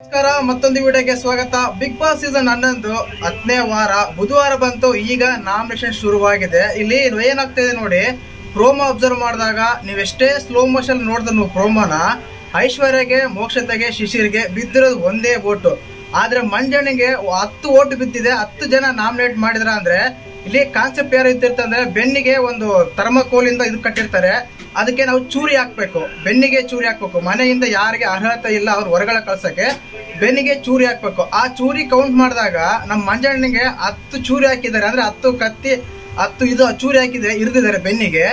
ನಮಸ್ಕಾರ, ಮತ್ತೊಂದು ವಿಡಿಯೋಗೆ ಸ್ವಾಗತ. ಬಿಗ್ ಬಾಸ್ ಸೀಸನ್ 11 10ನೇ ವಾರ ಬುಧವಾರ ಬಂತು. ಈಗ ನಾಮಿನೇಷನ್ ಶುರುವಾಗಿದೆ. ಇಲ್ಲಿ ಏನಾಗ್ತಿದೆ ನೋಡಿ, ಪ್ರೋಮೋ ಅಬ್ಸರ್ವ್ ಮಾಡಿದಾಗ ನೀವೆಷ್ಟೇ ಸ್ಲೋ ಮೋಷನ್ ನೋಡಿದ್ರು ಪ್ರೋಮೋನ, ಐಶ್ವರ್ಯಗೆ, ಮೋಕ್ಷತೆಗೆ, ಶಿಶಿರ್ಗೆ ಬಿದ್ದಿರೋದು ಒಂದೇ ವೋಟು. ಆದ್ರೆ ಮಂಜಣ್ಣಗೆ 10 ವೋಟ್ ಬಿದ್ದಿದೆ. 10 ಜನ ನಾಮಿನೇಟ್ ಮಾಡಿದ್ರ ಅಂದ್ರೆ ಇಲ್ಲಿ ಕಾನ್ಸೆಪ್ಟ್ ಯಾರು ಇರ್ತಿರ್ತಂದ್ರೆ, ಬೆನ್ನಿಗೆ ಒಂದು ಥರ್ಮಕೋಲಿಂದ ಇದು ಕಟ್ಟಿರ್ತಾರೆ, ಅದಕ್ಕೆ ನಾವು ಚೂರಿ ಹಾಕ್ಬೇಕು, ಬೆನ್ನಿಗೆ ಚೂರಿ ಹಾಕ್ಬೇಕು. ಮನೆಯಿಂದ ಯಾರಿಗೆ ಅರ್ಹತೆ ಇಲ್ಲ ಅವ್ರು ಹೊರಗಡೆ ಕಳ್ಸಕ್ಕೆ ಬೆನ್ನಿಗೆ ಚೂರಿ ಹಾಕ್ಬೇಕು. ಆ ಚೂರಿ ಕೌಂಟ್ ಮಾಡಿದಾಗ ನಮ್ಮ ಮಂಜಣ್ಣನಿಗೆ 10 ಚೂರಿ ಹಾಕಿದ್ದಾರೆ, ಅಂದ್ರೆ 10 ಕತ್ತಿ 10 ಇದು ಚೂರಿ ಹಾಕಿದ್ರೆ ಇರ್ದಿದ್ದಾರೆ ಬೆನ್ನಿಗೆ.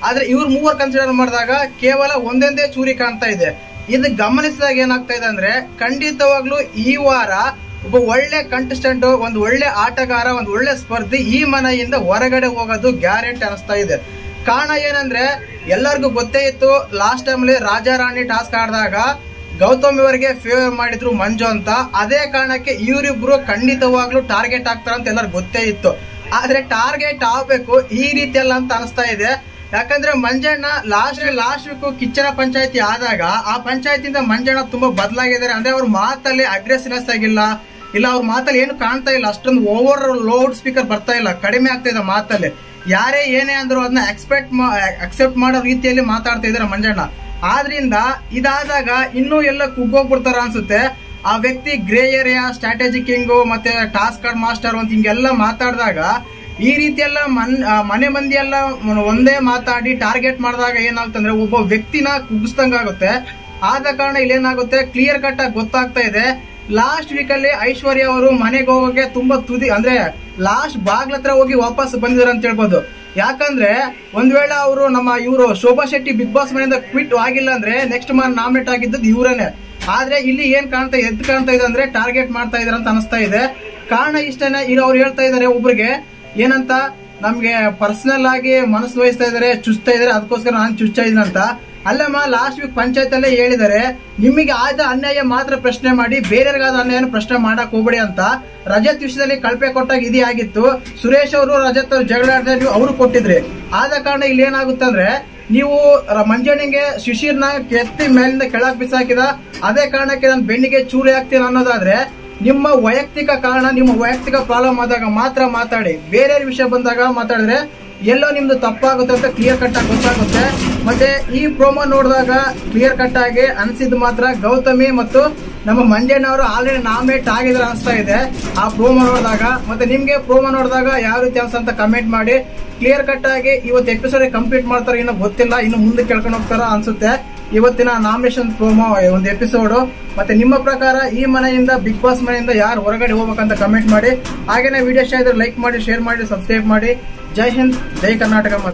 ಆದ್ರೆ ಇವ್ರು ಮೂವರು ಕನ್ಸಿಡರ್ ಮಾಡಿದಾಗ ಕೇವಲ ಒಂದೊಂದೇ ಚೂರಿ ಕಾಣ್ತಾ ಇದೆ. ಇದು ಗಮನಿಸಿದಾಗ ಏನಾಗ್ತಾ ಇದೆ ಅಂದ್ರೆ, ಖಂಡಿತವಾಗ್ಲೂ ಈ ವಾರ ಒಬ್ಬ ಒಳ್ಳೆ ಕಂಟೆಸ್ಟೆಂಟ್, ಒಂದು ಒಳ್ಳೆ ಆಟಗಾರ, ಒಂದು ಒಳ್ಳೆ ಸ್ಪರ್ಧಿ ಈ ಮನೆಯಿಂದ ಹೊರಗಡೆ ಹೋಗೋದು ಗ್ಯಾರಂಟಿ ಅನಿಸ್ತಾ ಇದೆ. ಕಾರಣ ಏನಂದ್ರೆ, ಎಲ್ಲರಿಗೂ ಗೊತ್ತೇ ಇತ್ತು ಲಾಸ್ಟ್ ಟೈಮ್ಲಿ ರಾಜಾ ರಾಣಿ ಟಾಸ್ಕ್ ಆಡಿದಾಗ ಗೌತಮ್ ಅವರಿಗೆ ಫೇವರ್ ಮಾಡಿದ್ರು ಮಂಜು ಅಂತ. ಅದೇ ಕಾರಣಕ್ಕೆ ಇವರಿಬ್ರು ಖಂಡಿತವಾಗ್ಲೂ ಟಾರ್ಗೆಟ್ ಆಗ್ತಾರ ಅಂತ ಎಲ್ಲರಿಗೂ ಗೊತ್ತೇ ಇತ್ತು. ಆದ್ರೆ ಟಾರ್ಗೆಟ್ ಆಗ್ಬೇಕು ಈ ರೀತಿ ಎಲ್ಲ ಅಂತ ಅನಿಸ್ತಾ ಇದೆ. ಯಾಕಂದ್ರೆ ಮಂಜಣ್ಣ ಲಾಸ್ಟ್ ವೀಕ್ ಕಿಚ್ಚನ ಪಂಚಾಯತಿ ಆದಾಗ ಆ ಪಂಚಾಯತಿಯಿಂದ ಮಂಜಣ್ಣ ತುಂಬಾ ಬದಲಾಗಿದ್ದಾರೆ. ಅಂದ್ರೆ ಅವ್ರ ಮಾತಲ್ಲಿ ಅಗ್ರೆಸಿವ್ನೆಸ್ ಆಗಿಲ್ಲ, ಇಲ್ಲ ಅವ್ರ ಮಾತಲ್ಲಿ ಏನು ಕಾಣ್ತಾ ಇಲ್ಲ, ಅಷ್ಟೊಂದು ಓವರ್ ಲೌಡ್ ಸ್ಪೀಕರ್ ಬರ್ತಾ ಇಲ್ಲ, ಕಡಿಮೆ ಆಗ್ತಾ ಇದೆ ಮಾತಲ್ಲಿ. ಯಾರೇ ಏನೇ ಅಂದ್ರು ಅದನ್ನ ಅಕ್ಸೆಪ್ಟ್ ಮಾಡೋ ರೀತಿಯಲ್ಲಿ ಮಾತಾಡ್ತಾ ಇದಾರೆ ಮಂಜಣ್ಣ. ಆದ್ರಿಂದ ಇದಾದಾಗ ಇನ್ನೂ ಎಲ್ಲ ಕುಗ್ಗೋಗ್ಬಿಡ್ತಾರ ಅನ್ಸುತ್ತೆ. ಆ ವ್ಯಕ್ತಿ ಗ್ರೇ ಏರಿಯಾ, ಸ್ಟ್ರಾಟಜಿ ಕಿಂಗು, ಮತ್ತೆ ಟಾಸ್ಕ್ ಕಾರ್ಡ್ ಮಾಸ್ಟರ್ ಅಂತ ಹಿಂಗೆಲ್ಲ ಮಾತಾಡಿದಾಗ, ಈ ರೀತಿ ಎಲ್ಲ ಮನೆ ಮಂದಿ ಎಲ್ಲ ಒಂದೇ ಮಾತಾಡಿ ಟಾರ್ಗೆಟ್ ಮಾಡಿದಾಗ ಏನಾಗ್ತಂದ್ರೆ ಒಬ್ಬ ವ್ಯಕ್ತಿನ ಕುಗ್ಗಿಸ್ದಂಗಾಗುತ್ತೆ. ಆದ ಕಾರಣ ಇಲ್ಲೇನಾಗುತ್ತೆ, ಕ್ಲಿಯರ್ ಕಟ್ ಆಗಿ ಗೊತ್ತಾಗ್ತಾ ಇದೆ. ಲಾಸ್ಟ್ ವೀಕ್ ಅಲ್ಲಿ ಐಶ್ವರ್ಯ ಅವರು ಮನೆಗೆ ಹೋಗೋಕೆ ತುಂಬಾ ತುದಿ, ಅಂದ್ರೆ ಲಾಸ್ಟ್ ಬಾಗ್ಲ ಹತ್ರ ಹೋಗಿ ವಾಪಸ್ ಬಂದಿದ್ದಾರೆ ಅಂತ ಹೇಳ್ಬೋದು. ಯಾಕಂದ್ರೆ ಒಂದ್ ವೇಳೆ ಅವರು ಇವರು ಶೋಭಾ ಶೆಟ್ಟಿ ಬಿಗ್ ಬಾಸ್ ಮನೆಯಿಂದ ಕ್ವಿಟ್ ಆಗಿಲ್ಲ ಅಂದ್ರೆ ನೆಕ್ಸ್ಟ್ ನಾಮಿನೇಟ್ ಆಗಿದ್ದದ್ದು ಇವರೇನೆ. ಆದ್ರೆ ಇಲ್ಲಿ ಏನ್ ಕಾಣ್ತಾ ಇದೆ ಅಂದ್ರೆ ಟಾರ್ಗೆಟ್ ಮಾಡ್ತಾ ಇದಾರೆ ಅಂತ ಅನಿಸ್ತಾ ಇದೆ. ಕಾರಣ ಇಷ್ಟೇನೆ, ಈಗ ಅವ್ರು ಹೇಳ್ತಾ ಇದಾರೆ ಒಬ್ರಿಗೆ ಏನಂತ, ನಮ್ಗೆ ಪರ್ಸನಲ್ ಆಗಿ ಮನಸ್ಸು ವಹಿಸ್ತಾ ಇದಾರೆ, ಚುಚ್ತಾ ಇದಾರೆ, ಅದಕ್ಕೋಸ್ಕರ ನಾನು ಚುಚ್ಚಾ ಇದೀನಂತ. ಅಲ್ಲಮ್ಮ, ಲಾಸ್ಟ್ ವೀಕ್ ಪಂಚಾಯತ್ ಅಲ್ಲೇ ಹೇಳಿದ್ದಾರೆ, ನಿಮಗೆ ಆದ ಅನ್ಯಾಯ ಮಾತ್ರ ಪ್ರಶ್ನೆ ಮಾಡಿ, ಬೇರೆಯವ್ರಿಗಾದ ಅನ್ಯಾಯ ಪ್ರಶ್ನೆ ಮಾಡಕ್ ಹೋಗ್ಬೇಡಿ ಅಂತ. ರಜತ್ ವಿಷಯದಲ್ಲಿ ಕಳಪೆ ಕೊಟ್ಟಾಗ ಇದೇ ಆಗಿತ್ತು. ಸುರೇಶ್ ಅವರು ರಜತ್ ಅವರು ಜಗಳ ಆಡಿದ್ರೆ ನೀವು ಅವರು ಕೊಟ್ಟಿದ್ರಿ. ಆದ ಕಾರಣ ಇಲ್ಲಿ ಏನಾಗುತ್ತೆ ಅಂದ್ರೆ, ನೀವು ಮಂಜಣ್ಣಿಗೆ ಶಿಶಿರ್ನ ಕೆತ್ತಿ ಮೇಲಿಂದ ಕೆಳಕ್ ಬಿಸಾಕಿದ, ಅದೇ ಕಾರಣಕ್ಕೆ ನಾನು ಬೆನ್ನಿಗೆ ಚೂರಿ ಹಾಕ್ತೀನಿ ಅನ್ನೋದಾದ್ರೆ ನಿಮ್ಮ ವೈಯಕ್ತಿಕ ಕಾರಣ, ನಿಮ್ಮ ವೈಯಕ್ತಿಕ ಪ್ರಾಬ್ಲಮ್ ಆದಾಗ ಮಾತ್ರ ಮಾತಾಡಿ. ಬೇರೆಯವ್ರ ವಿಷಯ ಬಂದಾಗ ಮಾತಾಡಿದ್ರೆ ಎಲ್ಲೋ ನಿಮ್ದು ತಪ್ಪಾಗುತ್ತೆ ಅಂತ ಕ್ಲಿಯರ್ ಕಟ್ ಆಗಿ ಗೊತ್ತಾಗುತ್ತೆ. ಮತ್ತೆ ಈ ಪ್ರೋಮೋ ನೋಡಿದಾಗ ಕ್ಲಿಯರ್ ಕಟ್ ಆಗಿ ಅನ್ಸಿದ್ ಮಾತ್ರ ಗೌತಮಿ ಮತ್ತು ನಮ್ಮ ಮಂಜಣ್ಣ ಅವರು ಆಲ್ರೆಡಿ ನಾಮಿನೇಟ್ ಆಗಿದ್ರೆ ಅನಿಸ್ತಾ ಇದೆ ಆ ಪ್ರೋಮೋ ನೋಡಿದಾಗ. ಮತ್ತೆ ನಿಮ್ಗೆ ಪ್ರೋಮೋ ನೋಡಿದಾಗ ಯಾವ ರೀತಿ ಅನ್ಸಂತ ಕಮೆಂಟ್ ಮಾಡಿ. ಕ್ಲಿಯರ್ ಕಟ್ ಆಗಿ ಇವತ್ತು ಎಪಿಸೋಡ್ ಕಂಪ್ಲೀಟ್ ಮಾಡ್ತಾರೋ ಇನ್ನೂ ಗೊತ್ತಿಲ್ಲ, ಇನ್ನು ಮುಂದೆ ಕೇಳ್ಕೊಂಡು ಹೋಗ್ತಾರೋ ಅನ್ಸುತ್ತೆ ಇವತ್ತಿನ ನಾಮಿನೇಷನ್ ಪ್ರೋಮೋ ಒಂದು ಎಪಿಸೋಡ್. ಮತ್ತೆ ನಿಮ್ಮ ಪ್ರಕಾರ ಈ ಮನೆಯಿಂದ, ಬಿಗ್ ಬಾಸ್ ಮನೆಯಿಂದ ಯಾರು ಹೊರಗಡೆ ಹೋಗ್ಬೇಕಂತ ಕಮೆಂಟ್ ಮಾಡಿ. ಹಾಗೇನೆ ವಿಡಿಯೋ ಇಷ್ಟ ಇದ್ರೆ ಲೈಕ್ ಮಾಡಿ, ಶೇರ್ ಮಾಡಿ, ಸಬ್ಸ್ಕ್ರೈಬ್ ಮಾಡಿ. ಜೈ ಹಿಂದ್, ಜೈ ಕರ್ನಾಟಕ.